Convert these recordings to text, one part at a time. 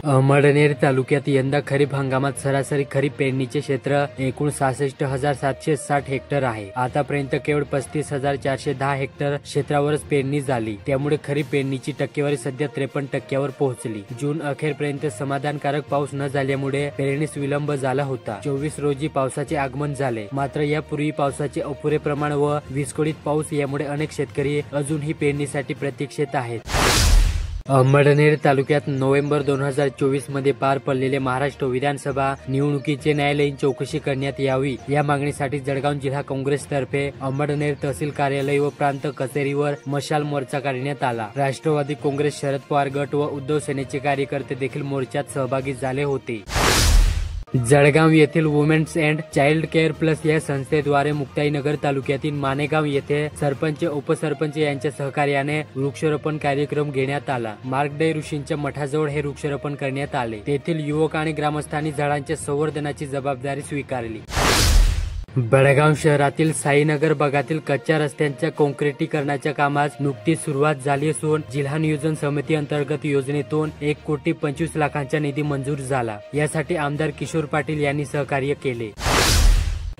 अहमदनेर तालुक्यात यंदा खरीप हंगामात सरासरी खरीप पेरणीचे क्षेत्र एकूण 66,760 हेक्टर आहे। आतापर्यंत केवळ 35,410 हेक्टर क्षेत्रावरच पेरणी झाली, त्यामुळे खरीप पेरणीची टक्केवारी सध्या 53% पोहोचली। जून अखेरपर्यंत समाधानकारक पाऊस न झाल्यामुळे पेरणीस विलंब झाला होता। 24 रोजी पावसाचे आगमन झाले, मात्र यापूर्वी पावसाचे अपुरे प्रमाण व विस्कळीत पाऊस यामुळे अनेक शेतकरी अजूनही पेरणीसाठी प्रतीक्षेत आहेत। अहमदनेर तालुक्यात नोव्हेंबर 2024 मध्ये पार पडलेले महाराष्ट्र विधानसभा निवडणुकीचे न्यायालयीन चौकशी करण्यात यावी या मागणीसाठी जळगाव जिल्हा काँग्रेसतर्फे अहमदनेर तहसील कार्यालय व प्रांत कचेरीवर मशाल मोर्चा काढण्यात आला। राष्ट्रवादी काँग्रेस, शरद पवार गट व उद्धव सेनेचे कार्यकर्ते देखील मोर्चात सहभागी झाले होते। जळगाव येथील women's and child care plus या संस्थेद्वारे मुक्ताईनगर तालुक्यातील मानेगाव येथे सरपंच, उपसरपंच यांच्या सहकार्याने वृक्षारोपण कार्यक्रम घेण्यात आला। मार्कंडेय ऋषींच्या मठाजवळ हे वृक्षारोपण करण्यात आले। तेथील युवक आणि ग्रामस्थांनी झाडांच्या संवर्धनाची जबाबदारी स्वीकारली। बेळगाव शहरातील साईनगर भागातील कच्च्या रस्त्यांच्या काँक्रिटीकरणाच्या कामास नुकतीच सुरुवात झाली असून जिल्हा नियोजन समिती अंतर्गत योजनेतून 1,25,00,000चा निधी मंजूर झाला। यासाठी आमदार किशोर पाटील यांनी सहकार्य केले।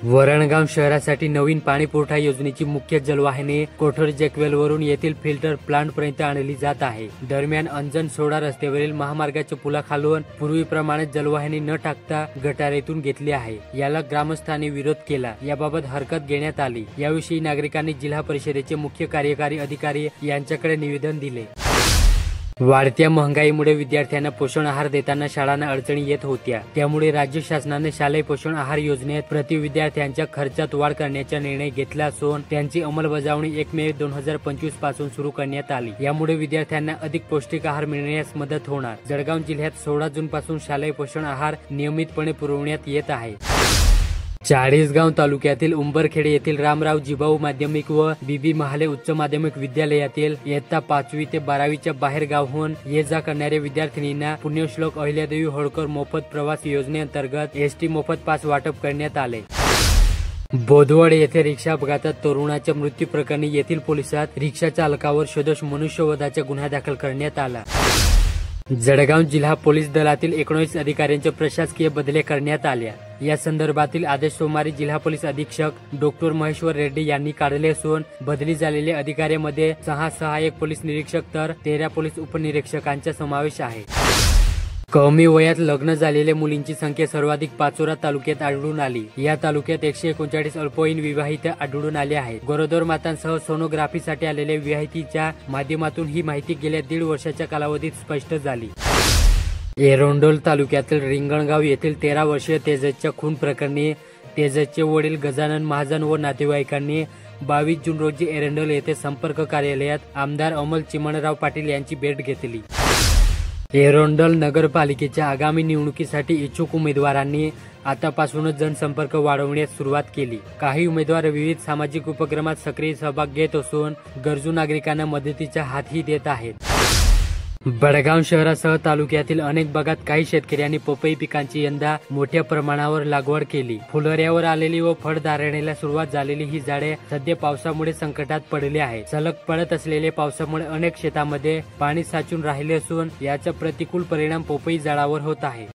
वरणगाव शहरासाठी नवीन पाणीपुरवठा योजनेची मुख्य जलवाहिनी कोठर जॅकवेल वरून येथील फिल्टर प्लांट पर्यंत आणली जात आहे। दरम्यान अंजन सोडा रस्त्यावरील महामार्गाच्या पुलाखालून पूर्वीप्रमाणे जलवाहिनी न टाकता गटारीतून घेतली आहे। याला ग्रामस्थांनी विरोध केला। याबाबत हरकत घेण्यात आली। याविषयी नागरिकांनी जिल्हा परिषदेचे मुख्य कार्यकारी अधिकारी यांच्याकडे निवेदन दिले। वाढत्या महागाईमुळे विद्यार्थ्यांना पोषण आहार देताना शाळांना अडचणी येत होत्या, त्यामुळे राज्य शासनाने शालेय पोषण आहार योजनेत प्रति विद्यार्थ्यांच्या खर्चात वाढ करण्याचा निर्णय घेतला असून त्यांची अंमलबजावणी 1 मे 2025 पासून सुरू करण्यात आली। यामुळे विद्यार्थ्यांना अधिक पौष्टिक आहार मिळण्यास मदत होणार। जळगाव जिल्ह्यात 16 जून पासून शालेय पोषण आहार नियमितपणे पुरवण्यात येत आहे। चाळीसगाव तालुक्यातील उंबरखेडे येथील रामराव जिभाऊ माध्यमिक व बीबी महाले उच्च माध्यमिक विद्यालयातील इयत्ता 5वी ते 12वीच्या बाहेर गावहून ये जा करणाऱ्या विद्यार्थिनींना पुण्यश्लोक अहिल्यादेवी होळकर मोफत प्रवास योजनेअंतर्गत एसटी मोफत पास वाटप करण्यात आले। बोदवड येथे रिक्षा अपघातात तरुणाच्या मृत्यू प्रकरणी येथील पोलिसात रिक्षा चालकावर सदोष मनुष्यवधाचा गुन्हा दाखल करण्यात आला। जळगाव जिल्हा पोलीस दलातील 19 अधिकाऱ्यांच्या प्रशासकीय बदल्या करण्यात आल्या। या संदर्भातील आदेश सोमवारी जिल्हा पोलीस अधीक्षक डॉक्टर महेश्वर रेड्डी यांनी काढले असून बदली झालेल्या अधिकाऱ्यांमध्ये 6 सहाय्यक पोलीस निरीक्षक तर 13 पोलीस उपनिरीक्षकांचा समावेश आहे। कमी वयात लग्न झालेल्या मुलींची संख्या सर्वाधिक पाचोरा तालुक्यात आढळून आली। या तालुक्यात 139 अल्पवयीन विवाहित आढळून आले आहेत। गरोदर मातांसह सोनोग्राफीसाठी आलेल्या विवाहितीच्या माध्यमातून ही माहिती गेल्या 1.5 वर्षाच्या कालावधीत स्पष्ट झाली। एरंडोल तालुक्यातील रिंगणगाव येथील 13 वर्षीय तेजसच्या खून प्रकरणी तेजसचे वडील गजानन महाजन व नातेवाईकांनी 22 जून रोजी एरंडोल येथे संपर्क कार्यालयात आमदार अमोल चिमणराव पाटील यांची भेट घेतली। एरंडोल नगरपालिकेच्या आगामी निवडणुकीसाठी इच्छुक उमेदवारांनी आतापासूनच जनसंपर्क वाढवण्यास सुरुवात केली। काही उमेदवार विविध सामाजिक उपक्रमात सक्रिय सहभाग घेत असून गरजू नागरिकांना मदतीचा हातही देत आहेत। बेळगाव शहरासह तालुक्यातील अनेक भागात काही शेतकऱ्यांनी पपई पिकांची यंदा मोठ्या प्रमाणावर लागवड केली। फुलोऱ्यावर आलेली व फळधारणेला सुरुवात झालेली ही झाडे सध्या पावसामुळे संकटात पडली आहे। सलग पडत असलेल्या पावसामुळे अनेक शेतांमध्ये पाणी साचून राहिले असून याचा प्रतिकूल परिणाम पपई झाडावर होत आहे।